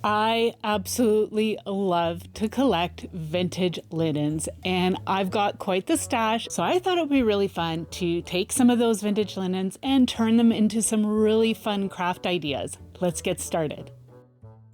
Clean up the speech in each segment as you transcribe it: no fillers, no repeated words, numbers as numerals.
I absolutely love to collect vintage linens, and I've got quite the stash, so I thought it would be really fun to take some of those vintage linens and turn them into some really fun craft ideas. Let's get started.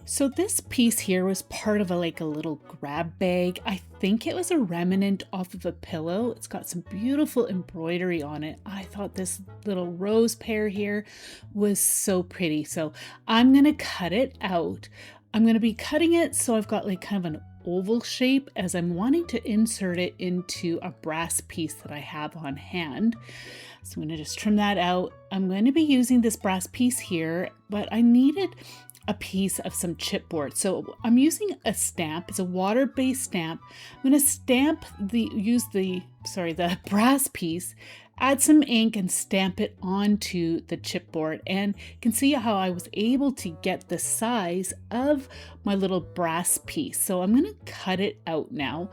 So this piece here was part of a little grab bag. I think it was a remnant off of a pillow. It's got some beautiful embroidery on it. I thought this little rose pear here was so pretty. So I'm gonna cut it out. I'm gonna be cutting it so I've got kind of an oval shape as I'm wanting to insert it into a brass piece that I have on hand. So I'm gonna just trim that out. I'm going to be using this brass piece here, but I needed a piece of some chipboard. So I'm using a stamp. It's a water-based stamp. I'm going to stamp the brass piece, add some ink and stamp it onto the chipboard. And you can see how I was able to get the size of my little brass piece. So I'm going to cut it out now.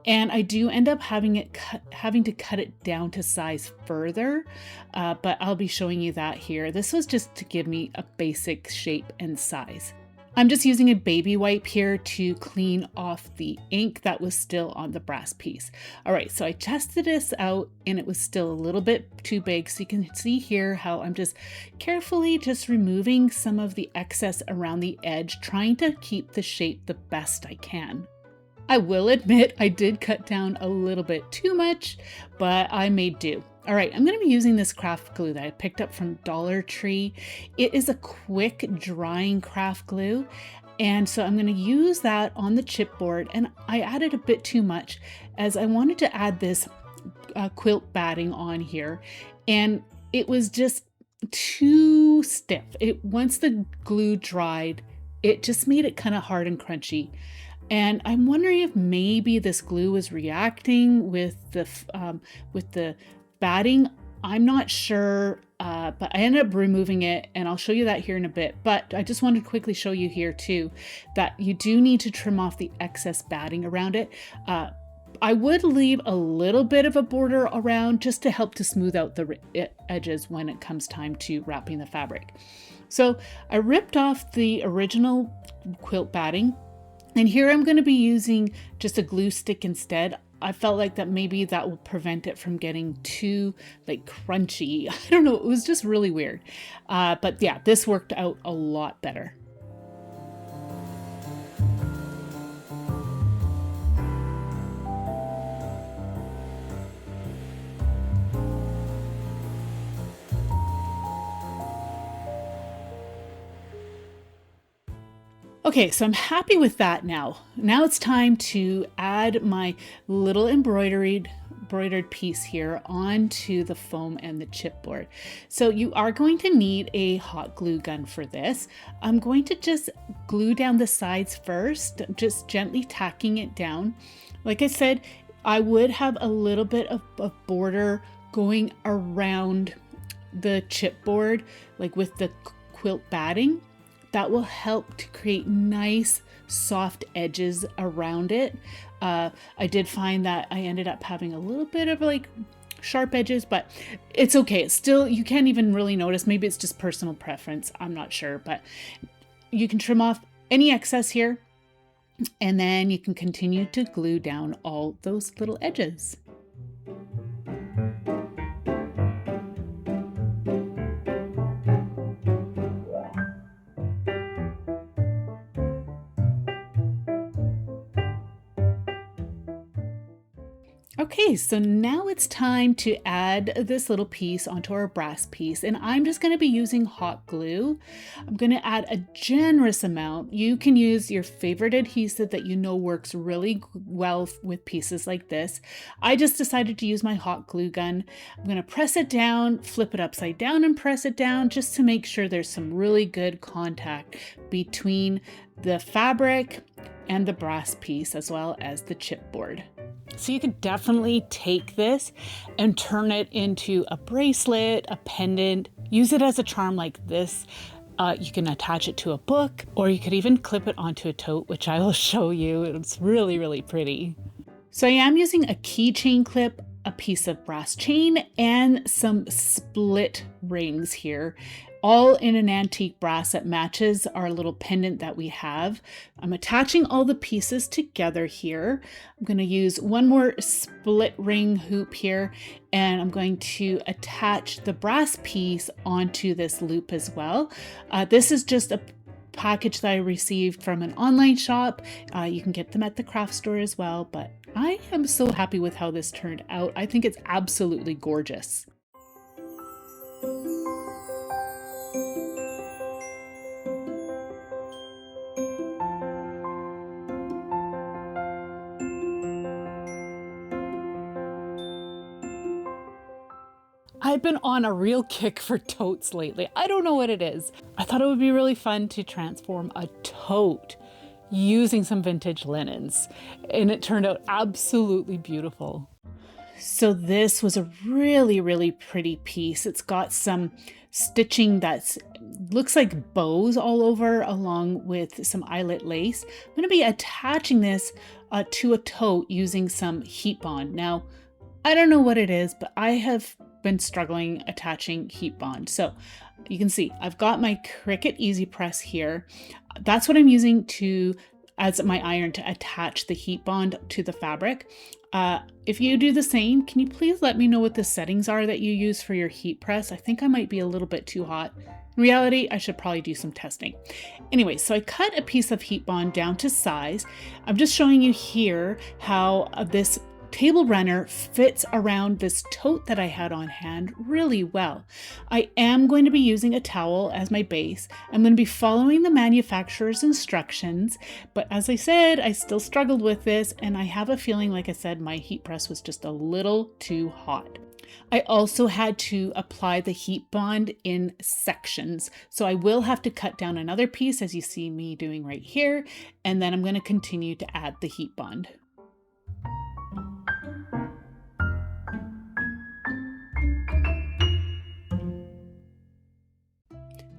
And I do end up having to cut it down to size further, but I'll be showing you that here. This was just to give me a basic shape and size. I'm just using a baby wipe here to clean off the ink that was still on the brass piece. All right, so I tested this out and it was still a little bit too big. So you can see here how I'm just carefully just removing some of the excess around the edge, trying to keep the shape the best I can. I will admit I did cut down a little bit too much, but I made do. All right, I'm going to be using this craft glue that I picked up from Dollar Tree. It is a quick drying craft glue, and so I'm going to use that on the chipboard, and I added a bit too much as I wanted to add this quilt batting on here, and it was just too stiff. Once the glue dried, it just made it kind of hard and crunchy. And I'm wondering if maybe this glue was reacting with the batting. I'm not sure, but I ended up removing it, and I'll show you that here in a bit. But I just wanted to quickly show you here too that you do need to trim off the excess batting around it. I would leave a little bit of a border around just to help to smooth out the edges when it comes time to wrapping the fabric. So I ripped off the original quilt batting, and here I'm going to be using just a glue stick instead. I felt like that maybe that will prevent it from getting too crunchy. I don't know, it was just really weird. But yeah, this worked out a lot better. Okay, so I'm happy with that now. Now it's time to add my little embroidered piece here onto the foam and the chipboard. So you are going to need a hot glue gun for this. I'm going to just glue down the sides first, just gently tacking it down. Like I said, I would have a little bit of border going around the chipboard, with the quilt batting. That will help to create nice soft edges around it. I did find that I ended up having a little bit of sharp edges, but it's okay. It's still, you can't even really notice. Maybe it's just personal preference. I'm not sure, but you can trim off any excess here, and then you can continue to glue down all those little edges. Okay, so now it's time to add this little piece onto our brass piece, and I'm just going to be using hot glue. I'm going to add a generous amount. You can use your favorite adhesive that you know works really well with pieces like this. I just decided to use my hot glue gun. I'm going to press it down, flip it upside down and press it down just to make sure there's some really good contact between the fabric and the brass piece as well as the chipboard. So you could definitely take this and turn it into a bracelet, a pendant, use it as a charm like this. You can attach it to a book, or you could even clip it onto a tote, which I will show you. It's really, really pretty. So I am using a keychain clip, a piece of brass chain, and some split rings here. all in an antique brass that matches our little pendant that we have. I'm attaching all the pieces together here. I'm going to use one more split ring hoop here, and I'm going to attach the brass piece onto this loop as well. This is just a package that I received from an online shop. You can get them at the craft store as well, but I am so happy with how this turned out. I think it's absolutely gorgeous. I've been on a real kick for totes lately. I don't know what it is. I thought it would be really fun to transform a tote using some vintage linens, and it turned out absolutely beautiful. So this was a really, really pretty piece. It's got some stitching that looks like bows all over, along with some eyelet lace. I'm going to be attaching this to a tote using some heat bond. Now, I don't know what it is, but I have been struggling attaching heat bond. So you can see I've got my Cricut Easy Press here. That's what I'm using as my iron to attach the heat bond to the fabric. If you do the same, can you please let me know what the settings are that you use for your heat press? I think I might be a little bit too hot. In reality, I should probably do some testing. Anyway, so I cut a piece of heat bond down to size. I'm just showing you here how this table runner fits around this tote that I had on hand really well. I am going to be using a towel as my base. I'm going to be following the manufacturer's instructions, but as I said, I still struggled with this, and I have a feeling, like I said, my heat press was just a little too hot. I also had to apply the heat bond in sections, so I will have to cut down another piece, as you see me doing right here, and then I'm going to continue to add the heat bond.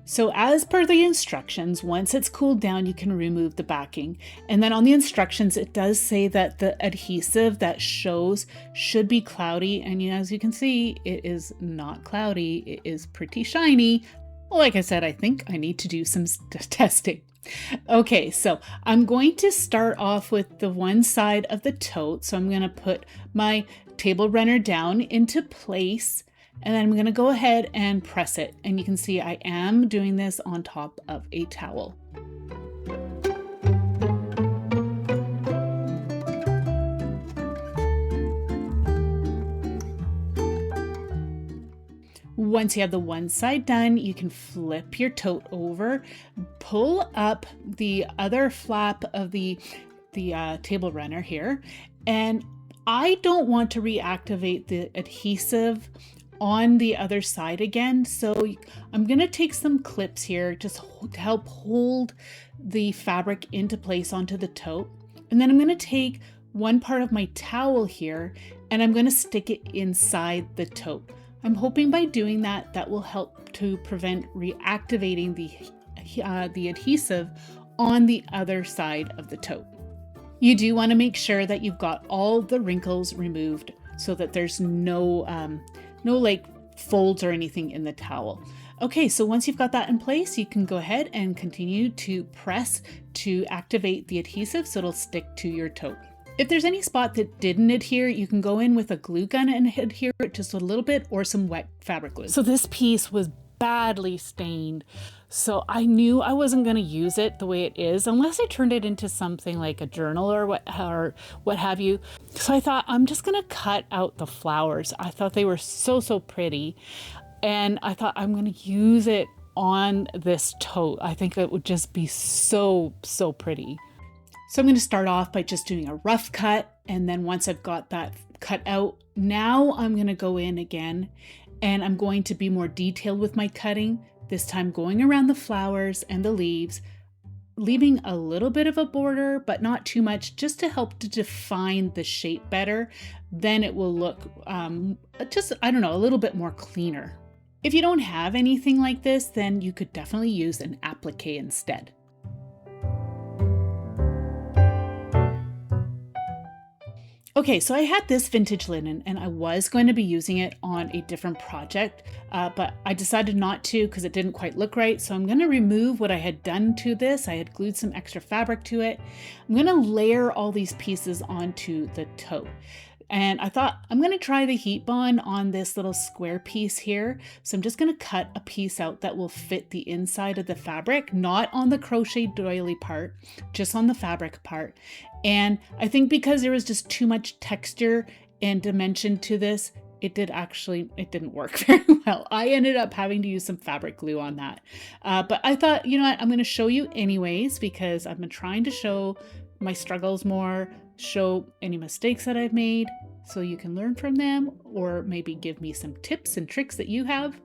So as per the instructions, once it's cooled down, you can remove the backing. And then on the instructions, it does say that the adhesive that shows should be cloudy. And as you can see, it is not cloudy. It is pretty shiny. Like I said, I think I need to do some testing. Okay, so I'm going to start off with the one side of the tote. So I'm going to put my table runner down into place, and then I'm going to go ahead and press it. And you can see I am doing this on top of a towel. Once you have the one side done, you can flip your tote over, pull up the other flap of the table runner here. And I don't want to reactivate the adhesive on the other side again. So I'm going to take some clips here just to help hold the fabric into place onto the tote. And then I'm going to take one part of my towel here and I'm going to stick it inside the tote. I'm hoping by doing that, that will help to prevent reactivating the adhesive on the other side of the tote. You do want to make sure that you've got all the wrinkles removed so that there's no like folds or anything in the towel. Okay, so once you've got that in place, you can go ahead and continue to press to activate the adhesive so it'll stick to your tote. If there's any spot that didn't adhere, you can go in with a glue gun and adhere it just a little bit, or some wet fabric glue. So this piece was badly stained, so I knew I wasn't going to use it the way it is unless I turned it into something like a journal or what have you. So I thought I'm just going to cut out the flowers. I thought they were so pretty, and I thought I'm going to use it on this tote. I think it would just be so pretty. So I'm going to start off by just doing a rough cut, and then once I've got that cut out, now I'm going to go in again and I'm going to be more detailed with my cutting, this time going around the flowers and the leaves, leaving a little bit of a border, but not too much, just to help to define the shape better. Then it will look a little bit more cleaner. If you don't have anything like this, then you could definitely use an applique instead. Okay, so I had this vintage linen and I was going to be using it on a different project, but I decided not to because it didn't quite look right. So I'm going to remove what I had done to this. I had glued some extra fabric to it. I'm going to layer all these pieces onto the tote. And I thought I'm going to try the heat bond on this little square piece here. So I'm just going to cut a piece out that will fit the inside of the fabric, not on the crochet doily part, just on the fabric part. And I think because there was just too much texture and dimension to this, it didn't work very well. I ended up having to use some fabric glue on that. But I thought, you know what, I'm going to show you anyways, because I've been trying to show my struggles more, show any mistakes that I've made so you can learn from them, or maybe give me some tips and tricks that you have.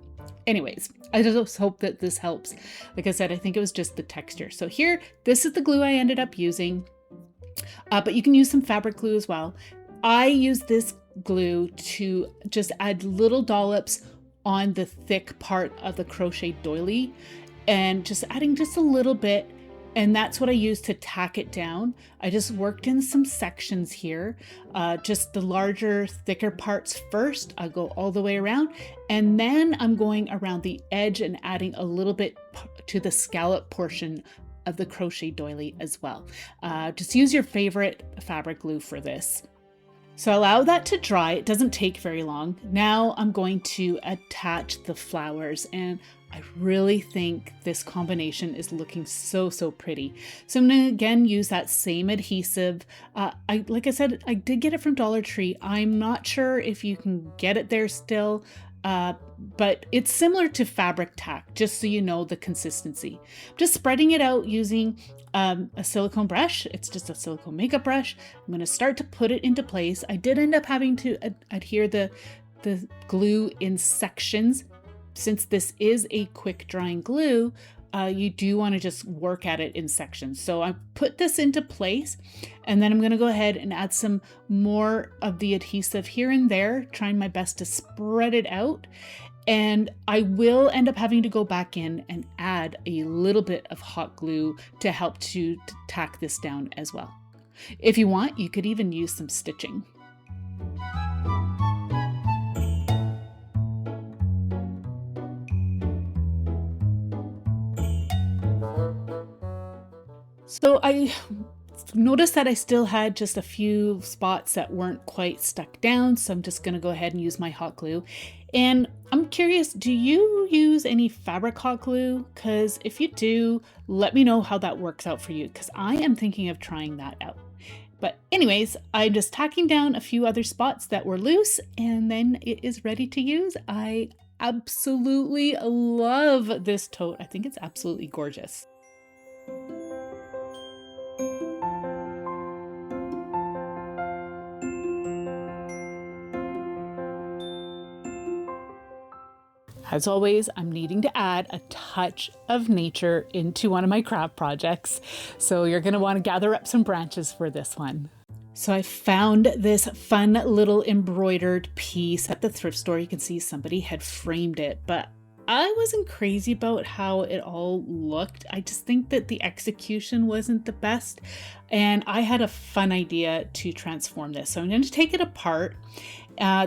Anyways, I just hope that this helps. Like I said, I think it was just the texture. So here, this is the glue I ended up using, but you can use some fabric glue as well. I use this glue to just add little dollops on the thick part of the crochet doily, and just adding just a little bit. And that's what I use to tack it down. I just worked in some sections here, just the larger, thicker parts first. I'll go all the way around, and then I'm going around the edge and adding a little bit to the scallop portion of the crochet doily as well. Just use your favorite fabric glue for this. So allow that to dry. It doesn't take very long. Now I'm going to attach the flowers, and I really think this combination is looking so pretty. So I'm going to again use that same adhesive. Like I said, I did get it from Dollar Tree. I'm not sure if you can get it there still, but it's similar to fabric tack, just so you know the consistency. Just spreading it out using a silicone brush. It's just a silicone makeup brush. I'm going to start to put it into place. I did end up having to adhere the glue in sections. Since this is a quick drying glue, you do want to just work at it in sections. So I put this into place, and then I'm going to go ahead and add some more of the adhesive here and there, trying my best to spread it out. And I will end up having to go back in and add a little bit of hot glue to help to tack this down as well. If you want, you could even use some stitching. So I noticed that I still had just a few spots that weren't quite stuck down, so I'm just going to go ahead and use my hot glue. And I'm curious, do you use any fabric hot glue? Because if you do, let me know how that works out for you, because I am thinking of trying that out. But anyways, I'm just tacking down a few other spots that were loose, and then it is ready to use. I absolutely love this tote. I think it's absolutely gorgeous. As always, I'm needing to add a touch of nature into one of my craft projects. So you're going to want to gather up some branches for this one. So I found this fun little embroidered piece at the thrift store. You can see somebody had framed it, but I wasn't crazy about how it all looked. I just think that the execution wasn't the best. And I had a fun idea to transform this. So I'm going to take it apart.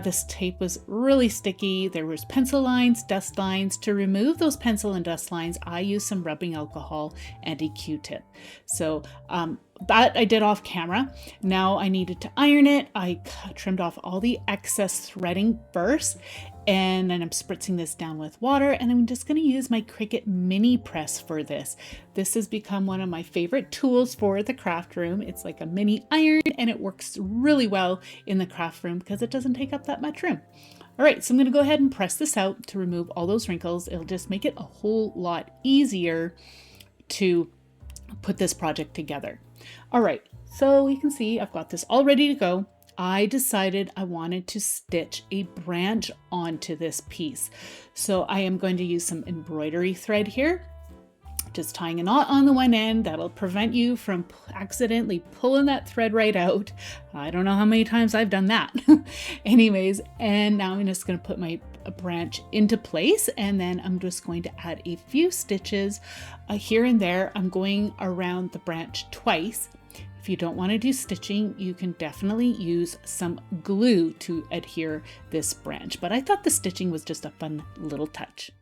This tape was really sticky. There was pencil lines, dust lines. To remove those pencil and dust lines, I used some rubbing alcohol and a Q-tip. So that I did off camera. Now I needed to iron it. I trimmed off all the excess threading first, and then I'm spritzing this down with water, and I'm just going to use my Cricut mini press for this. This has become one of my favorite tools for the craft room. It's like a mini iron, and it works really well in the craft room because it doesn't take up that much room. All right, so I'm going to go ahead and press this out to remove all those wrinkles. It'll just make it a whole lot easier to put this project together. All right, so you can see I've got this all ready to go. I decided I wanted to stitch a branch onto this piece. So I am going to use some embroidery thread here, just tying a knot on the one end. That'll prevent you from accidentally pulling that thread right out. I don't know how many times I've done that. Anyways, and now I'm just going to put my branch into place, and then I'm just going to add a few stitches here and there. I'm going around the branch twice. If you don't want to do stitching, you can definitely use some glue to adhere this branch, but I thought the stitching was just a fun little touch.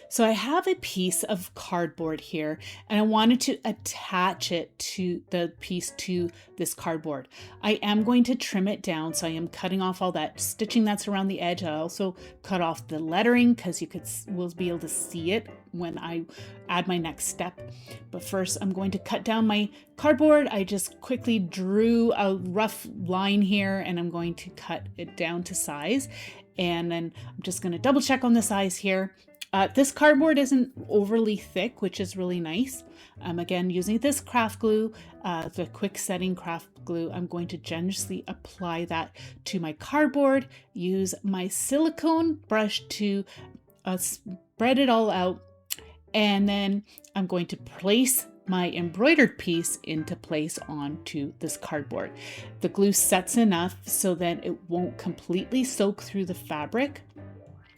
So I have a piece of cardboard here, and I wanted to attach it to the piece to this cardboard. I am going to trim it down, so I am cutting off all that stitching that's around the edge. I also cut off the lettering because will be able to see it when I add my next step. But first I'm going to cut down my cardboard. I just quickly drew a rough line here, and I'm going to cut it down to size. And then I'm just going to double check on the size here. This cardboard isn't overly thick, which is really nice. Again, using this craft glue, the quick setting craft glue, I'm going to generously apply that to my cardboard, use my silicone brush to spread it all out, and then I'm going to place my embroidered piece into place onto this cardboard. The glue sets enough so that it won't completely soak through the fabric.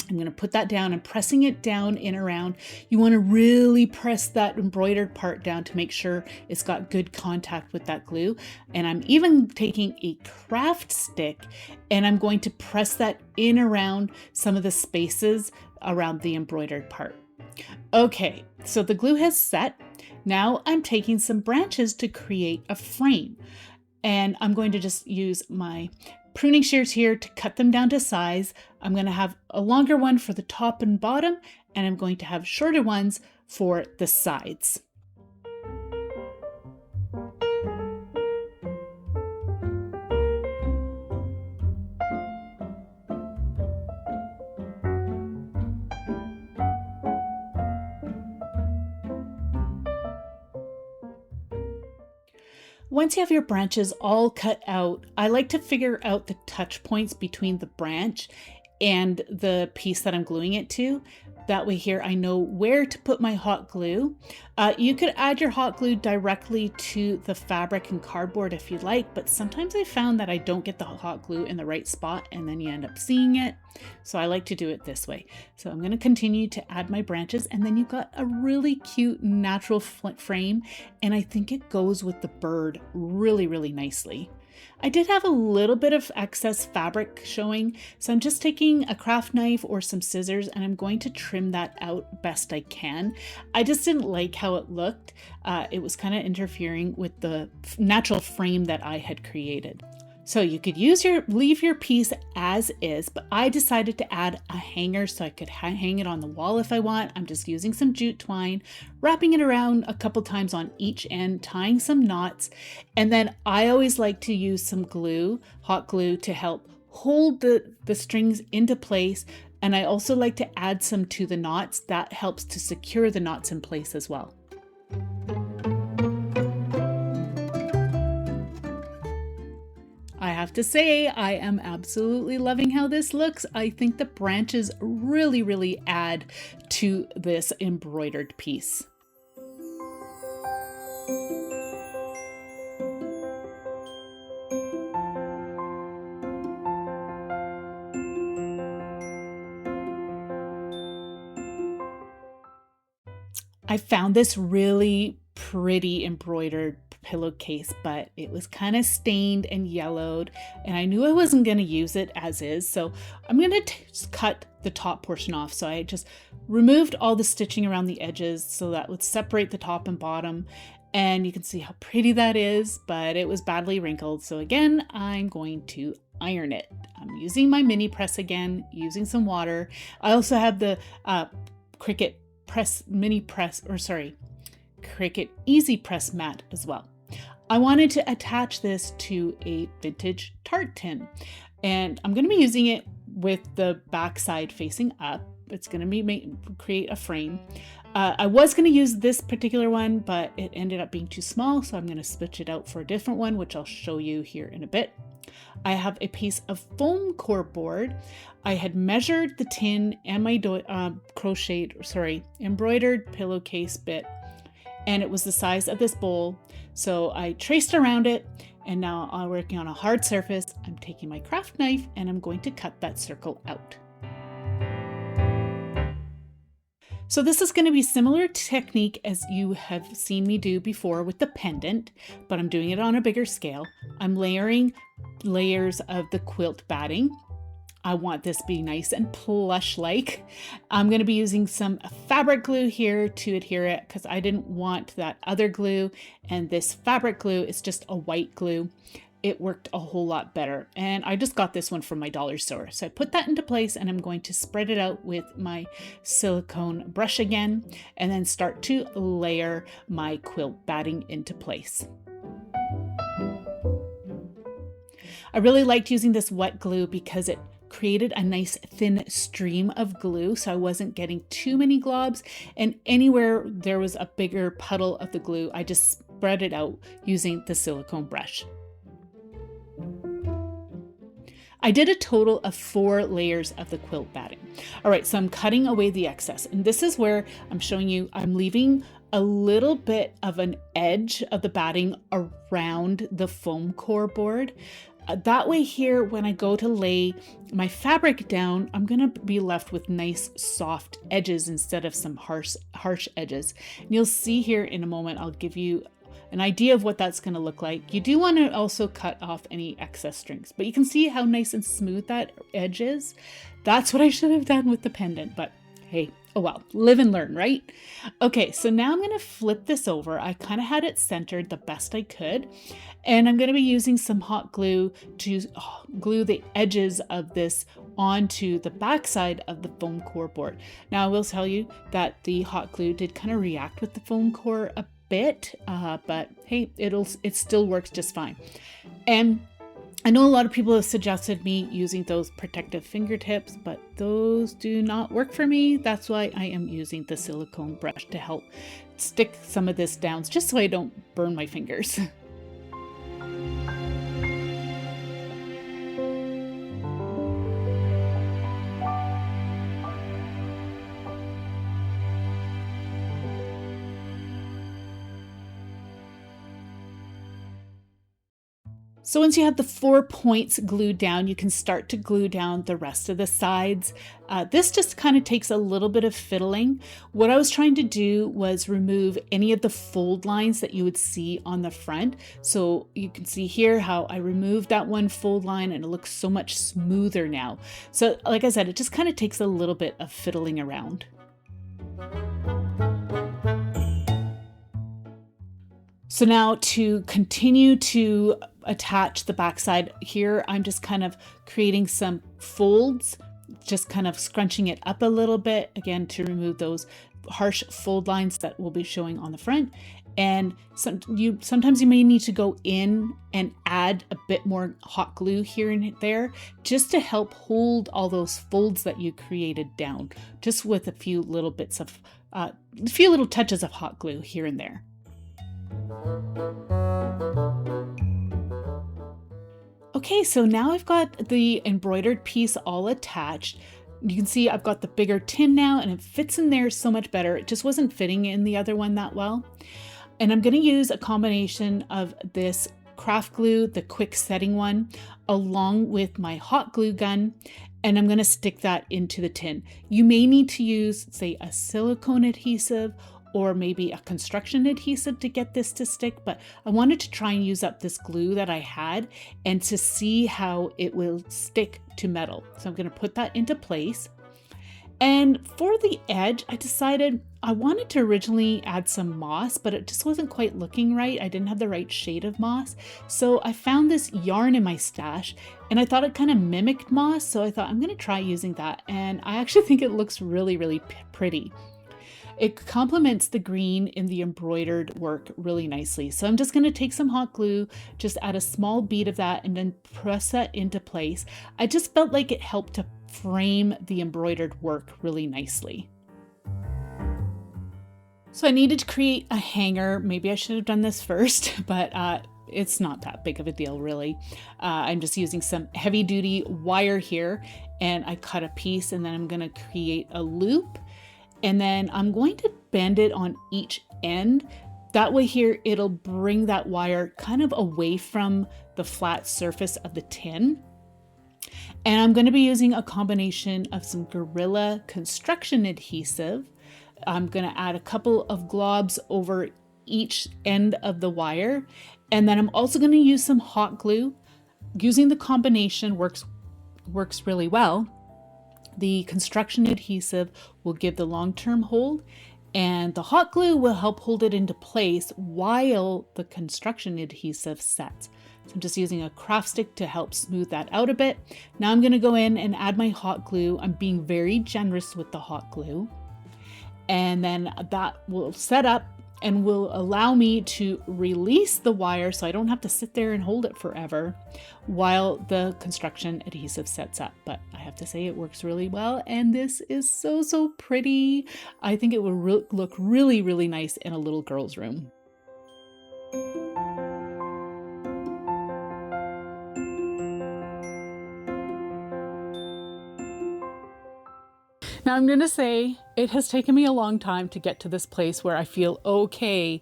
I'm going to put that down and pressing it down in around. You want to really press that embroidered part down to make sure it's got good contact with that glue. And I'm even taking a craft stick and I'm going to press that in around some of the spaces around the embroidered part. Okay, so the glue has set. Now I'm taking some branches to create a frame. And I'm going to just use my pruning shears here to cut them down to size. I'm going to have a longer one for the top and bottom, and I'm going to have shorter ones for the sides. Once you have your branches all cut out, I like to figure out the touch points between the branch and the piece that I'm gluing it to. That way here I know where to put my hot glue. You could add your hot glue directly to the fabric and cardboard if you like, but sometimes I found that I don't get the hot glue in the right spot and then you end up seeing it. So I like to do it this way. So I'm going to continue to add my branches, and then you've got a really cute natural frame, and I think it goes with the bird really, really nicely. I did have a little bit of excess fabric showing, so I'm just taking a craft knife or some scissors and I'm going to trim that out best I can. I just didn't like how it looked. It was kind of interfering with the natural frame that I had created. So you could leave your piece as is, but I decided to add a hanger so I could hang it on the wall if I want. I'm just using some jute twine, wrapping it around a couple times on each end, tying some knots. And then I always like to use some glue, hot glue, to help hold the strings into place. And I also like to add some to the knots. That helps to secure the knots in place as well. I have to say, I am absolutely loving how this looks. I think the branches really, really add to this embroidered piece. I found this really pretty embroidered pillowcase, but it was kind of stained and yellowed, and I knew I wasn't going to use it as is, so I'm going to just cut the top portion off. So I just removed all the stitching around the edges so that would separate the top and bottom, and you can see how pretty that is, but it was badly wrinkled. So again, I'm going to iron it. I'm using my mini press again, using some water. I also have the Cricut Cricut Easy Press mat as well. I wanted to attach this to a vintage tart tin, and I'm going to be using it with the back side facing up. it's going to create a frame. I was going to use this particular one, but it ended up being too small, so I'm going to switch it out for a different one, which I'll show you here in a bit. I have a piece of foam core board. I had measured the tin and my embroidered pillowcase bit, and it was the size of this bowl. So I traced around it, and now I'm working on a hard surface. I'm taking my craft knife and I'm going to cut that circle out. So this is going to be similar technique as you have seen me do before with the pendant, but I'm doing it on a bigger scale. I'm layering layers of the quilt batting. I want this to be nice and plush-like. I'm going to be using some fabric glue here to adhere it because I didn't want that other glue, and this fabric glue is just a white glue. It worked a whole lot better, and I just got this one from my dollar store. So I put that into place, and I'm going to spread it out with my silicone brush again, and then start to layer my quilt batting into place. I really liked using this wet glue because it created a nice thin stream of glue, so I wasn't getting too many globs, and anywhere there was a bigger puddle of the glue, I just spread it out using the silicone brush. I did a total of 4 layers of the quilt batting. All right, so I'm cutting away the excess, and this is where I'm showing you I'm leaving a little bit of an edge of the batting around the foam core board. That way here, when I go to lay my fabric down, I'm gonna be left with nice soft edges instead of some harsh edges. And you'll see here in a moment, I'll give you an idea of what that's going to look like. You do want to also cut off any excess strings, but you can see how nice and smooth that edge is. That's what I should have done with the pendant, but hey, oh well, live and learn, right? Okay, so now I'm going to flip this over. I kind of had it centered the best I could, and I'm going to be using some hot glue to glue the edges of this onto the backside of the foam core board. Now I will tell you that the hot glue did kind of react with the foam core a bit, but hey, it still works just fine. And I know a lot of people have suggested me using those protective fingertips, but those do not work for me. That's why I am using the silicone brush to help stick some of this down, just so I don't burn my fingers. So once you have the 4 points glued down, you can start to glue down the rest of the sides. This just kind of takes a little bit of fiddling. What I was trying to do was remove any of the fold lines that you would see on the front. So you can see here how I removed that one fold line and it looks so much smoother now. So like I said, it just kind of takes a little bit of fiddling around. So now to continue to attach the backside here, I'm just kind of creating some folds, just kind of scrunching it up a little bit, again, to remove those harsh fold lines that will be showing on the front. And sometimes you may need to go in and add a bit more hot glue here and there, just to help hold all those folds that you created down, just with a few little bits of, a few little touches of hot glue here and there. Okay, so now I've got the embroidered piece all attached. You can see I've got the bigger tin now and it fits in there so much better. It just wasn't fitting in the other one that well. And I'm going to use a combination of this craft glue, the quick setting one, along with my hot glue gun, and I'm going to stick that into the tin. You may need to use, say, a silicone adhesive or maybe a construction adhesive to get this to stick, but I wanted to try and use up this glue that I had and to see how it will stick to metal. So I'm going to put that into place. And for the edge, I decided I wanted to originally add some moss, but it just wasn't quite looking right. I didn't have the right shade of moss. So I found this yarn in my stash and I thought it kind of mimicked moss. So I thought I'm going to try using that. And I actually think it looks really, really pretty. It complements the green in the embroidered work really nicely. So I'm just going to take some hot glue, just add a small bead of that and then press that into place. I just felt like it helped to frame the embroidered work really nicely. So I needed to create a hanger. Maybe I should have done this first, but it's not that big of a deal really. I'm just using some heavy duty wire here, and I cut a piece, and then I'm going to create a loop, and then I'm going to bend it on each end. That way here, it'll bring that wire kind of away from the flat surface of the tin. And I'm going to be using a combination of some Gorilla construction adhesive. I'm going to add a couple of globs over each end of the wire. And then I'm also going to use some hot glue. Using the combination works really well. The construction adhesive will give the long-term hold, and the hot glue will help hold it into place while the construction adhesive sets. So I'm just using a craft stick to help smooth that out a bit. Now I'm going to go in and add my hot glue. I'm being very generous with the hot glue. And then that will set up and will allow me to release the wire so I don't have to sit there and hold it forever while the construction adhesive sets up. But I have to say it works really well, and this is so pretty. I think it will look really, really nice in a little girl's room. Now I'm going to say it has taken me a long time to get to this place where I feel okay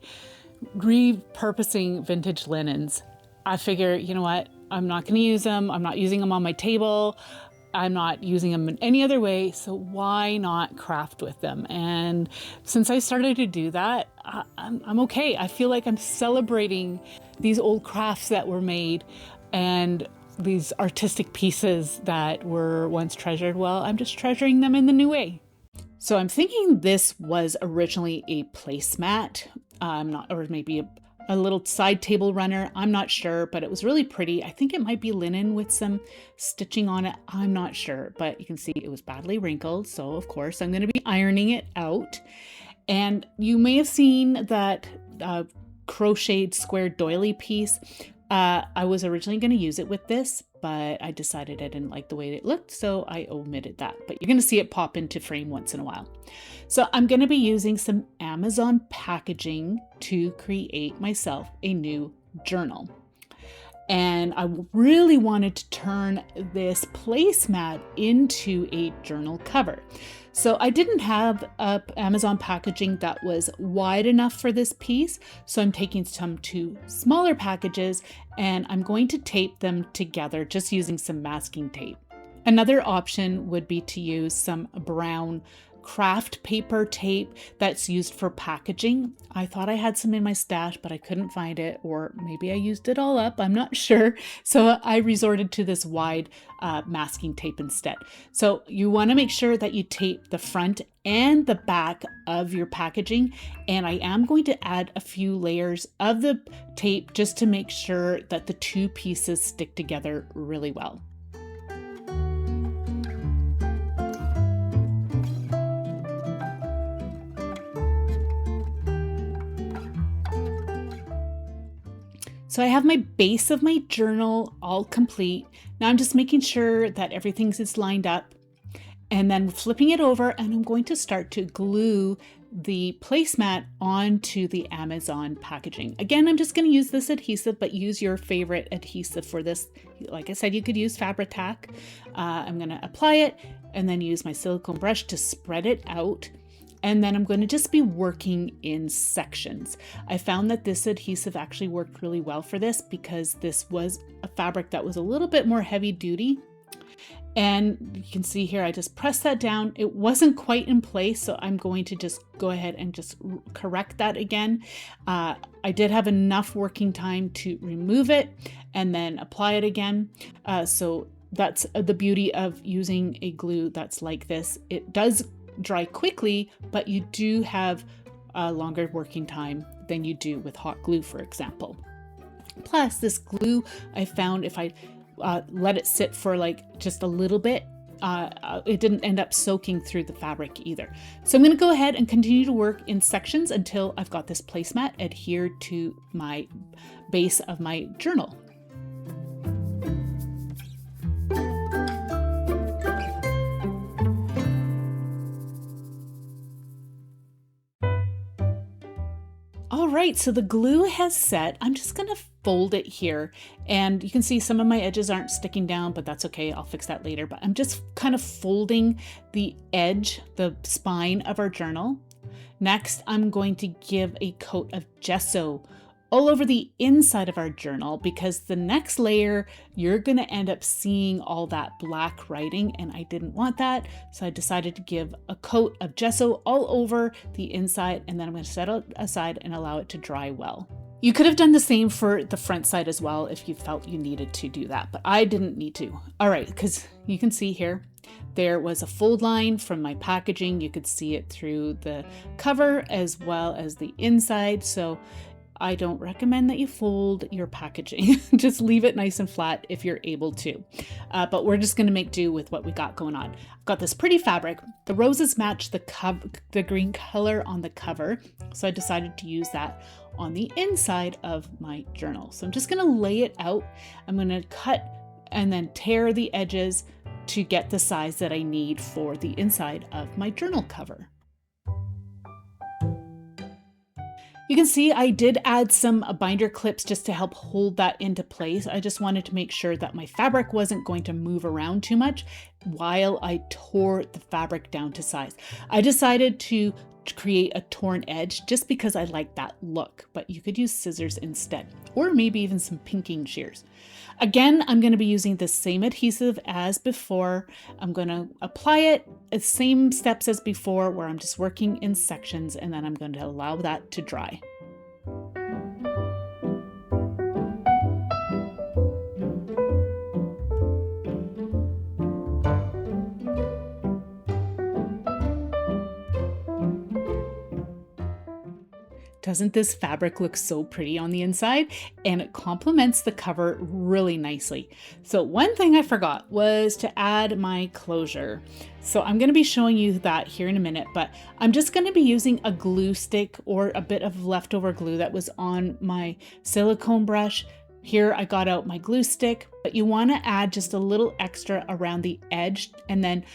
repurposing vintage linens. I figure, you know what, I'm not going to use them. I'm not using them on my table. I'm not using them in any other way. So why not craft with them? And since I started to do that, I'm okay. I feel like I'm celebrating these old crafts that were made and these artistic pieces that were once treasured. Well, I'm just treasuring them in the new way. So I'm thinking this was originally a placemat, or maybe a little side table runner. I'm not sure, but it was really pretty. I think it might be linen with some stitching on it. I'm not sure, but you can see it was badly wrinkled. So of course I'm going to be ironing it out. And you may have seen that crocheted square doily piece. I was originally going to use it with this, but I decided I didn't like the way it looked, so I omitted that. But you're going to see it pop into frame once in a while. So I'm going to be using some Amazon packaging to create myself a new journal. And I really wanted to turn this placemat into a journal cover. So I didn't have Amazon packaging that was wide enough for this piece. So I'm taking some two smaller packages and I'm going to tape them together just using some masking tape. Another option would be to use some brown craft paper tape that's used for packaging. I thought I had some in my stash, but I couldn't find it, or maybe I used it all up. I'm not sure. So I resorted to this wide masking tape instead. So you want to make sure that you tape the front and the back of your packaging. And I am going to add a few layers of the tape just to make sure that the two pieces stick together really well. So I have my base of my journal all complete. Now I'm just making sure that everything is lined up and then flipping it over, and I'm going to start to glue the placemat onto the Amazon packaging. Again, I'm just going to use this adhesive, but use your favorite adhesive for this. Like I said, you could use Fabri-Tac. I'm going to apply it and then use my silicone brush to spread it out. And then I'm going to just be working in sections. I found that this adhesive actually worked really well for this because this was a fabric that was a little bit more heavy duty. And you can see here, I just pressed that down. It wasn't quite in place, so I'm going to just go ahead and just correct that again. I did have enough working time to remove it and then apply it again. So that's the beauty of using a glue that's like this. It does dry quickly, but you do have a longer working time than you do with hot glue, for example. Plus, this glue, I found if I let it sit for like just a little bit, it didn't end up soaking through the fabric either. So I'm going to go ahead and continue to work in sections until I've got this placemat adhered to my base of my journal. right, so the glue has set. I'm just gonna fold it here, and you can see some of my edges aren't sticking down, but that's okay, I'll fix that later. But I'm just kind of folding the edge, the spine of our journal. Next, I'm going to give a coat of gesso all over the inside of our journal, because the next layer, you're gonna end up seeing all that black writing, and I didn't want that. So I decided to give a coat of gesso all over the inside, and then I'm gonna set it aside and allow it to dry well. You could have done the same for the front side as well if you felt you needed to do that, but I didn't need to. All right, because you can see here, there was a fold line from my packaging. You could see it through the cover as well as the inside. So I don't recommend that you fold your packaging. Just leave it nice and flat if you're able to. But we're just gonna make do with what we got going on. I've got this pretty fabric. The roses match the green color on the cover. So I decided to use that on the inside of my journal. So I'm just gonna lay it out. I'm gonna cut and then tear the edges to get the size that I need for the inside of my journal cover. You can see I did add some binder clips just to help hold that into place. I just wanted to make sure that my fabric wasn't going to move around too much while I tore the fabric down to size. I decided to create a torn edge just because I like that look, but you could use scissors instead, or maybe even some pinking shears. Again, I'm going to be using the same adhesive as before. I'm going to apply it the same steps as before, where I'm just working in sections, and then I'm going to allow that to dry. Doesn't this fabric look so pretty on the inside? And it complements the cover really nicely. So one thing I forgot was to add my closure. So I'm going to be showing you that here in a minute, but I'm just going to be using a glue stick or a bit of leftover glue that was on my silicone brush. Here I got out my glue stick, but you want to add just a little extra around the edge and then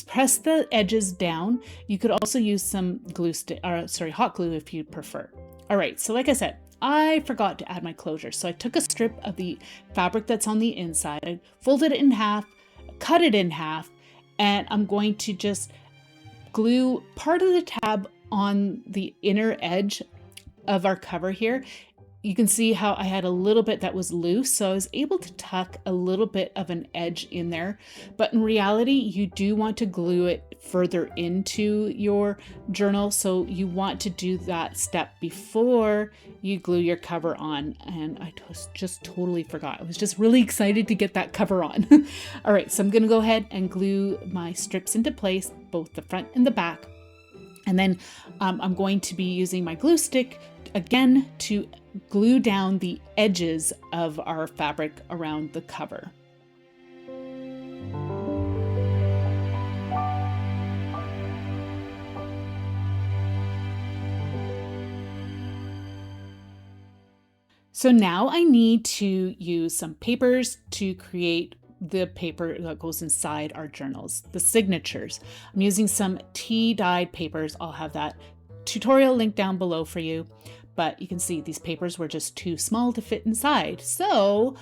press the edges down. You could also use some hot glue if you prefer. All right, so like I said, I forgot to add my closure. So I took a strip of the fabric that's on the inside, I folded it in half, cut it in half, and I'm going to just glue part of the tab on the inner edge of our cover here. You can see how I had a little bit that was loose, so I was able to tuck a little bit of an edge in there. But in reality, you do want to glue it further into your journal, so you want to do that step before you glue your cover on. And I just totally forgot. I was just really excited to get that cover on. All right, so I'm gonna go ahead and glue my strips into place, both the front and the back. And then I'm going to be using my glue stick again to glue down the edges of our fabric around the cover. So now I need to use some papers to create the paper that goes inside our journals, the signatures. I'm using some tea-dyed papers. I'll have that tutorial link down below for you. But you can see these papers were just too small to fit inside. So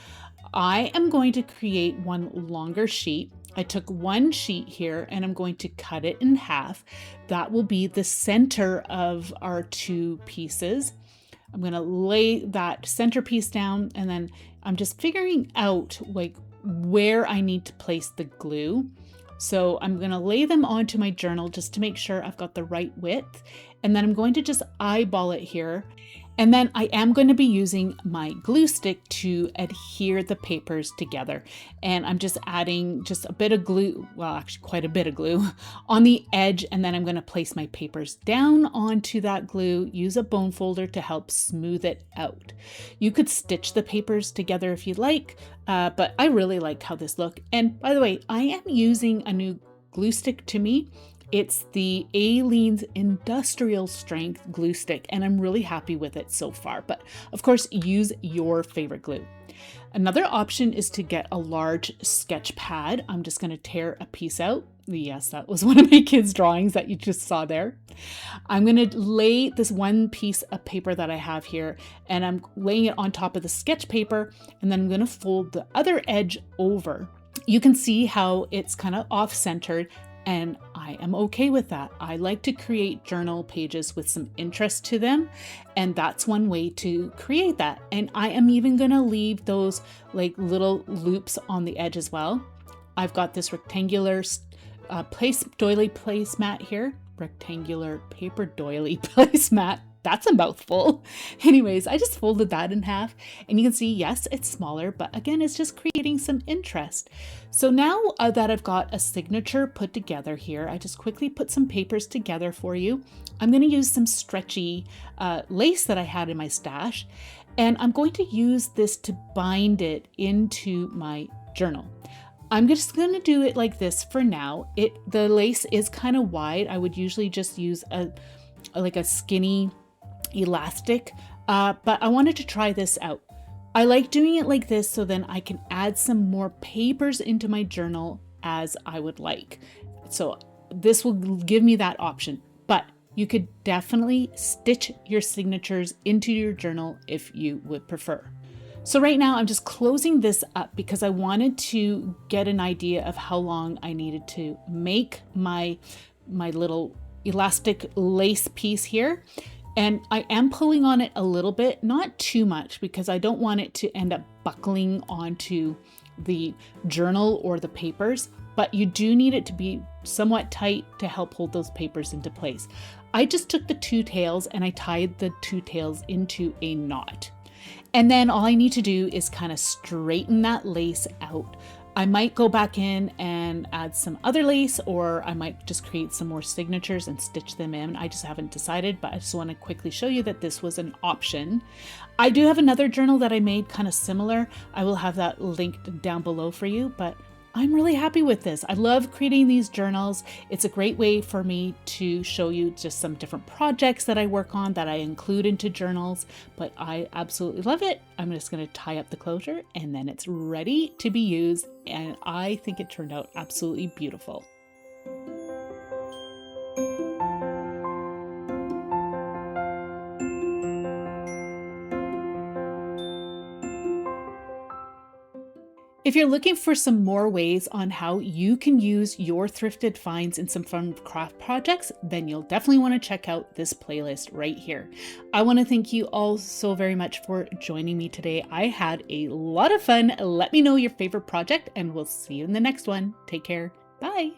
I am going to create one longer sheet. I took one sheet here and I'm going to cut it in half. That will be the center of our two pieces. I'm going to lay that center piece down, and then I'm just figuring out like where I need to place the glue. So I'm going to lay them onto my journal just to make sure I've got the right width. And then I'm going to just eyeball it here. And then I am going to be using my glue stick to adhere the papers together. And I'm just adding just a bit of glue, well, actually quite a bit of glue on the edge. And then I'm going to place my papers down onto that glue, use a bone folder to help smooth it out. You could stitch the papers together if you'd like, but I really liked how this looked. And by the way, I am using a new glue stick to me. It's the Aleene's industrial strength glue stick, and I'm really happy with it so far. But of course, use your favorite glue. Another option is to get a large sketch pad. I'm just going to tear a piece out Yes, that was one of my kids' drawings that you just saw there. I'm going to lay this one piece of paper that I have here, and I'm laying it on top of the sketch paper, and then I'm going to fold the other edge over. You can see how it's kind of off-centered, and I am okay with that. I like to create journal pages with some interest to them, and that's one way to create that. And I am even going to leave those like little loops on the edge as well. I've got this rectangular doily placemat here. Rectangular paper doily placemat. That's a mouthful. Anyways, I just folded that in half, and you can see, yes, it's smaller, but again, it's just creating some interest. So now that I've got a signature put together here, I just quickly put some papers together for you. I'm going to use some stretchy lace that I had in my stash, and I'm going to use this to bind it into my journal. I'm just going to do it like this for now. The lace is kind of wide. I would usually just use like a skinny elastic, but I wanted to try this out. I like doing it like this so then I can add some more papers into my journal as I would like. So this will give me that option, but you could definitely stitch your signatures into your journal if you would prefer. So right now I'm just closing this up because I wanted to get an idea of how long I needed to make my little elastic lace piece here. And I am pulling on it a little bit, not too much, because I don't want it to end up buckling onto the journal or the papers, but you do need it to be somewhat tight to help hold those papers into place. I just took the two tails and I tied the two tails into a knot. And then all I need to do is kind of straighten that lace out. I might go back in and add some other lace, or I might just create some more signatures and stitch them in. I just haven't decided, but I just want to quickly show you that this was an option. I do have another journal that I made kind of similar. I will have that linked down below for you, but I'm really happy with this. I love creating these journals. It's a great way for me to show you just some different projects that I work on that I include into journals, but I absolutely love it. I'm just going to tie up the closure and then it's ready to be used, and I think it turned out absolutely beautiful. If you're looking for some more ways on how you can use your thrifted finds in some fun craft projects, then you'll definitely want to check out this playlist right here. I want to thank you all so very much for joining me today. I had a lot of fun. Let me know your favorite project and we'll see you in the next one. Take care. Bye.